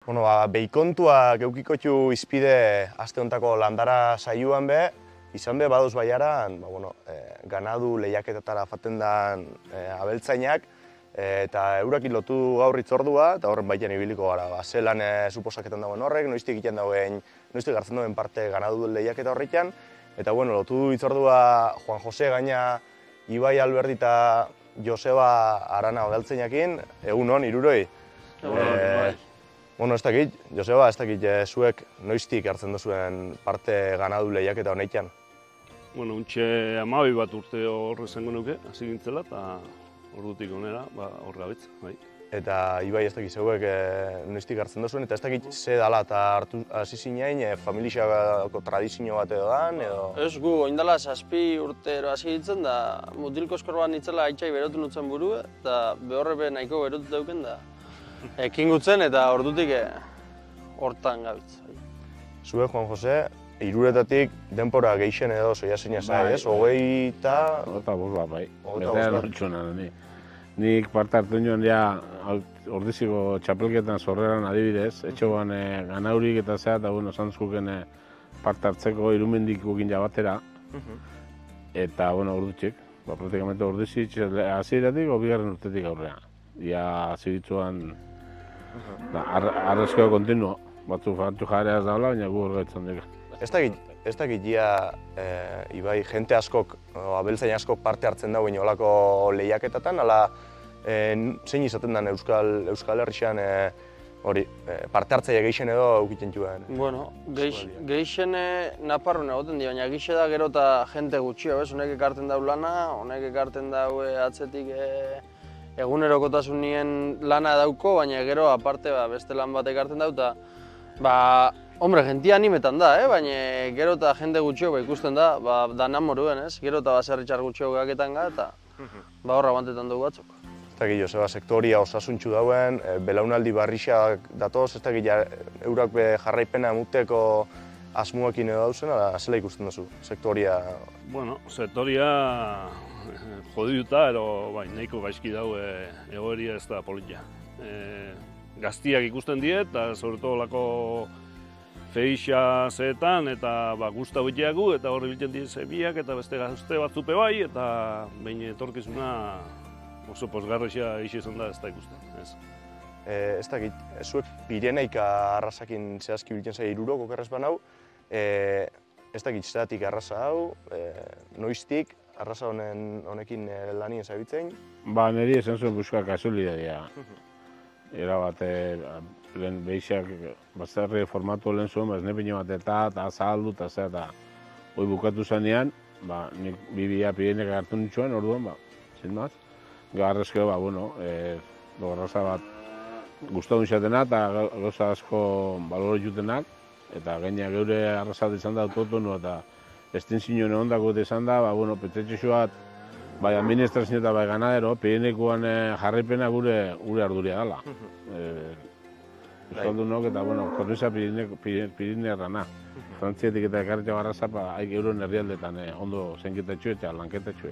Bueno, behikontua geukikotxu izpide aste hontako landara saioan be, izan be baduz baiaran, ganadu lehiaketatara faten dan abeltzainak, eta eurakin lotu gaur itzordua, eta horren baitan ibiliko gara. Zelan suposaketan dagoen horrek, noiztik egiten dagoen, noiztik gartzen dagoen parte ganadu lehiaketa horretan, eta lotu itzordua Juan Jose gaina Ibai Alberdi eta Joseba Arana abeltzainakin, egun hon, iruroi. Ez dakit, Joseba, ez dakit zuek noiztik hartzen duzuen parte ganadu lehiaketa honetan? Untxe 12 bat urte hor esango nuke, hasi gintzela, eta ordutik onera, hor gabitz, bai. Eta Ibai, ez dakit zeuek noiztik hartzen duzuen, eta ez dakit ze dala eta hasi zinein, familiako tradizio bat edo dan, edo... Ez gu, oindala 7 urtero hasi ditzen, da mutilko eskorban nitzela haitxai berotu nutzen burua, eta behorrepe nahiko berotu dauken da. Ekin gutzen eta ordutik hortan gabitz. Zue, Juan Jose, Hiruretatik denpora gehixen edo zoia zeina zai, ez? 20... Eta bost bat, bai. Betean hortxuna, nik parte hartu nioen ordiziko txapelketan zorreran adibidez, etxoan ganaurik eta zea, eta zantzkuken parte hartzeko Irumendik gukin jabatera. Eta, ordutxik, praktikamente ordizik, hasieratik o bigarren urtetik aurrean. Ia zibitzuan arrezkoa kontinuo, batzu jareaz daula, baina gu horretzen dira. Ez dakit ia, Ibai, jente askok, abeltzain askok parte hartzen dagoen olako lehiaketatan, ala zein izaten den Euskal Herrixan parte hartzaile gehixen edo eukiten juen? Gehixen naparrun egoten dira, baina gixe da gero eta jente gutxio, honek ekarten dau lana, honek ekarten dau atzetik egunerokotasunien lana dauko, baina gero aparte beste lan bat ekartzen dau, eta jentia animetan da, baina gero eta jende gutxio ikusten da, danan moruen, gero eta baserritxar gutxio gaketan ga, eta horra bantetan dugu batzuk. Ez dakit, Joseba, sektoria osasuntxu dauen, belaunaldi barrixak datoz, ez dakit, eurak jarraipena emuteko asmuekin edo dauzen, zela ikusten duzu, sektoria? Sektoria jodiuta, nahiko gaizki dau egoeria ez da politia. Gaztiak ikusten diet, eta sobretodo lako feixa zeetan, eta guzta biteagu, eta horri biltzen dien zebiak, eta beste gazte batzupe bai, eta behin etorkizuna oso posgarrexia izan da ez da ikusten. Ez dakit, zuek Pireneika arrasakin zehazki biltzen zai 3 okerrez banau, ez dakit zeratik arrasa hau, noiztik, arrasa honekin lanien zabitzen? Niri esan zuen buska kasualitatea. Era bat, lehen behiak bazterri formatu lehen zuen, ez nepine bat eta zahaldu eta zera, eta hoi bukatu zanean, nik bibia Pireneka hartu nituen, orduan, zin maz. Garrezkeo, arraza bat gustatu izatena eta gauza asko balore jutenak, eta gaina geure arraza bat izan da autotono eta estintzioen ondako izan da, petetxo bat, bai administrazio eta bai ganadero, Pirenekuan jarraipena gure arduria dela. Euskaldunok eta, kornisa Pirinearrana. Frantziatik eta ekarretxo arraza, haik euron herrialdetan ondo zenketatxo eta lanketatxo.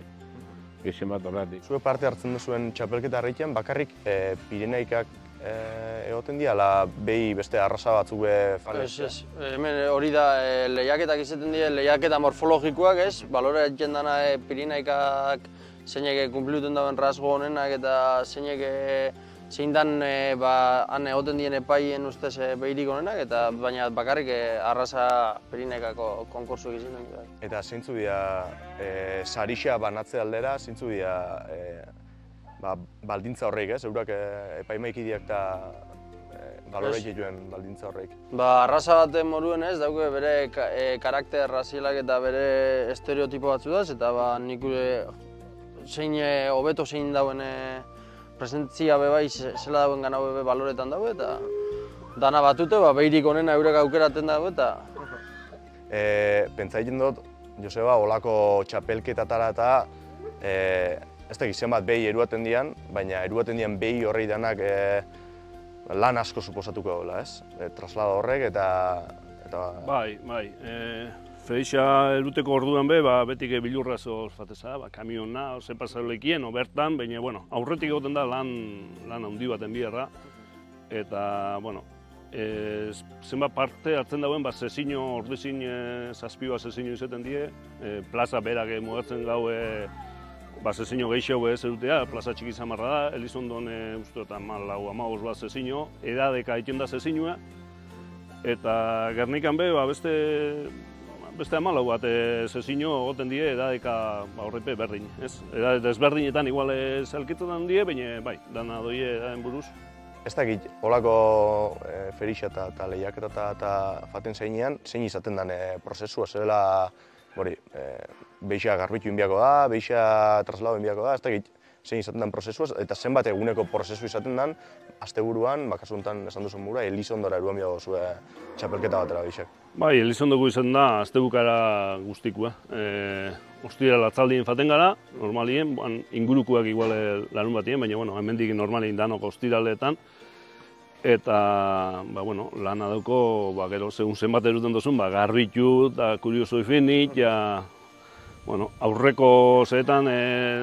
Gexen bat horretik. Zue parte hartzen duzuen txapelketa harritzen, bakarrik Pireneikak egoten dira, ala behi beste arrasa batzuk Ez, hemen hori da lehiaketak izaten dira, lehiaketa morfologikoak, balore egiten dana Pireneikak zeinek kumplituten dauen rasgo honenak eta zeinek zein dan han egoten diren epaien ustez behirik honenak, eta baina bakarrik arrasa Pireneikako konkursu egiten dira. Eta zeintzu dira sarixa banatze aldera, zeintzu dira baldintza horreik, eurak epaimaikideak eta balore egituen baldintza horreik? Arrasa bat moruen dauke bere karakter razialak eta bere estereotipo batzudaz, eta nik zein hobeto zein dauen presentzia bebai zela dauen gana bebe baloretan dago, eta dana batute, behirik honena eurek aukeraten dago, eta... Pentsa egiten dut, Joseba, olako txapelketatara eta ez da gizien bat behi eruaten dian, baina eruaten dian behi horrei danak lan asko suposatuko dela, ez? Traslada horrek eta... Bai. Feixa eruteko orduan be, betik bilurraz fateza, kamiona, zenpazalekien, bertan, baina, aurretik egoten da lan handi baten biharra. Eta, zenbat parte hartzen dauen, sezino, ordezin zazpioa sezino izaten die, plaza berak mugatzen gaue sezino gehiago ez edutea, plaza txiki zamarra da, Elizondon uste eta 14 bat sezino, edadeka egiten da sezinoa, eta Gernikan be, beste 14 bat sezino egoten die edadeka horrepe berdin, ez? Edade desberdinetan igual zelkitzen die, baina bai, dana doie edaden buruz. Ez dakit, holako ferixa eta lehiaketa eta faten zeinean, zein izaten den prozesua, zela behixa garbitu inbiako da, behixa traslado inbiako da, ez dakit, zein izaten den prozesua, eta zenbat eguneko prozesu izaten den, asteburuan, kasu honetan esan duzun mura, Elizondora eruan biago zue txapelketa batera behixak. Bai, Elizondoko izan da, astebukara guztikua. Ostiral atzaldien faten gara, normalien, ingurukoak igual larun batien, baina hemendik normalien danok ostiraletan. Eta, lana dauko, gero, segun zenbat eruten duzun, garbitu eta kurioso ifinit, aurreko zeetan,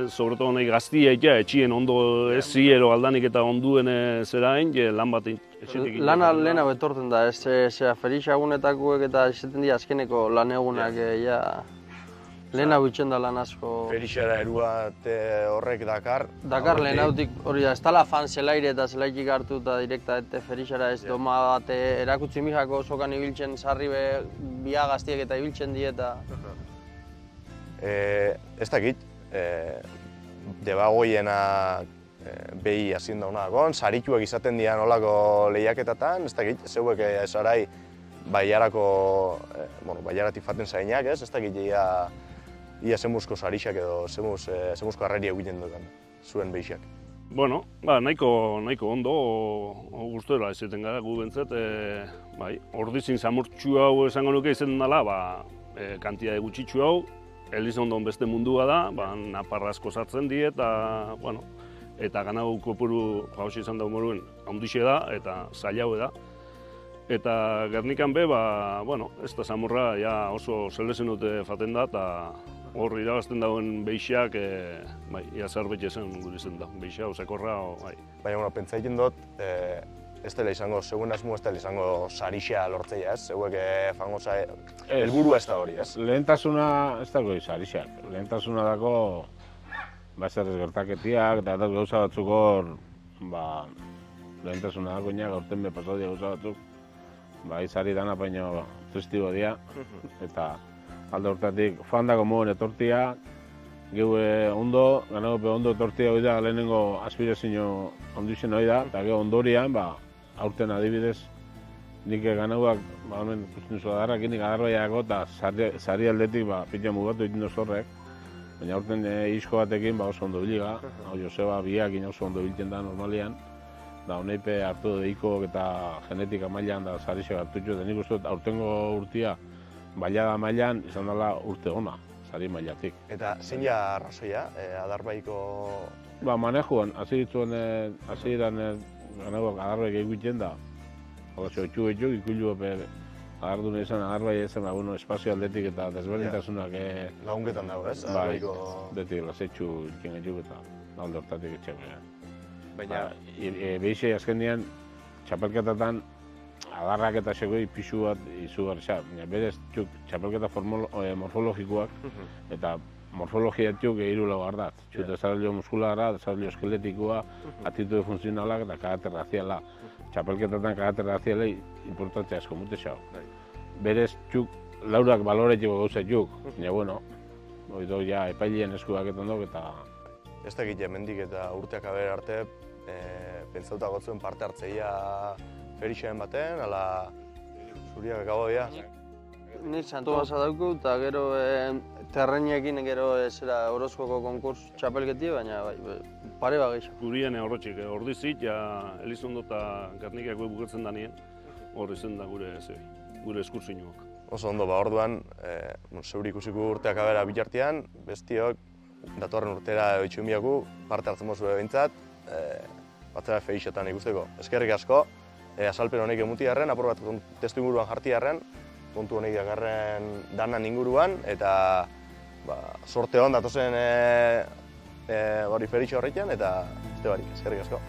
sobretodo nahi gaztiak, etxien ondo ez ziero aldanik eta onduen zerain, lan bat etxetik. Lana lehena betorten da, ferixa egunetakoek eta izaten dira azkeneko lan egunak, lehena bitzen da lan asko. Ferixara eruat horrek dakar. Dakar lehenautik, hori da, ez tala fan zelaire eta zelaitik hartu eta direkta eta ferixara ez doma bat erakutsi mijako sokan ibiltzen sarri bia gaztiek eta ibiltzen dieta. Ez dakit, debagoiena behi hazien daunagon, sarituak izaten dian olako lehiaketatan, ez dakit, zeuek esarai baiaratik faten zainak, ez dakit, ia zemuzko sarixak edo zemuzko arreri egiten dutan, zuen behixak. Nahiko ondo, guztuela ezaten gara gu bentzat, ordizin zamurtxu hau esango nuke izaten dela, kantitate gutxitxu hau, Elizondon beste mundua da, naparra asko sartzen die eta ganau kopuru hausi izan da moruen handixe da eta zaila da. Eta Gernikan be, ez da zamurra oso zelezen dute faten da eta hor irabazten dauen beixak ia zerbait esan gure izan da, beixa, osakorra. Baina, pentsa egin dut, ez dela izango, zeuen asmo ez dela izango sarixa lortzeia, ez? Zeuek fango helburua ez da hori, ez? Lehentasuna ez dago sarixak. Lehentasuna dago zer gertaketiak eta gauza batzuk hor, lehentasuna dago inak, aurten be pasaudia gauza batzuk, izari dana baino tristibo dira, eta alde hortatik fan dago moen etortia, geue ondo, ganagope ondo etortia hori da, lehenengo aspirazio ondixen hori da, eta gero ondorian, aurten adibidez, nik ganauak, hemen ikusten zu adarrak, nik adarbaiako eta sari aldetik pila mugatu egiten duz horrek, baina aurten izko batekin oso ondo biliga, Joseba biakin oso ondo biltzen da normalian, da honeipe hartu deikok eta genetika mailan da sarixak hartutxo, eta nik uste aurtengo urtia, bailada mailan izan dela urte ona, sari mailatik. Eta zein ja arrazoia, adarbaiko... Manejuan, hasi iran ganauak adarbaik egiten da, txotxu ikullu agardun izan adarbai ezen espazio aldetik eta desberdintasunak lagunketan dago, ez? Detik lasetxu ikin egin eta alde hortatik etxeko. Baina... Behixei azkenean txapelketatan adarrak eta segoi pixu bat izugarri. Berez txapelketa morfologikoak eta morfologiatuk hiru lau ardatz. Desarrollo muskularra, desarrollo eskeletikoa, atitude funtzionalak eta karakter raziala. Txapelketatan karakter razialei importantzia asko mute xau. Berez laurak baloretiko gauzetuk, baina oido epailean eskuaketan duk eta... Ez dakit hemendik eta urteak abere arte pentsauta gotzuen parte hartzeia ferixen baten, ala zuriak gabo dira. Nik santu basa dauku eta gero terreniekin gero zera Orozkoko konkurs txapelketi, baina pare bageixa. Gurien horretxik, ordizit, Elizondo eta Gernikak bukatzen da nien, hor izan da gure eskursinuak. Oso ondo, orduan, zeuri ikusiko urteak abera bitartean, bestiok, datorren urtera itxumiaku, parte hartzen mozu behintzat, batzera feixetan ikusteko. Eskerrik asko, azalpen honek emuti harren, apur bat testu inguruan jarti harren, kontu honek dakarren danan inguruan, eta sorte hon datozen ferixe horretan, eta beste barik, eskerrik asko.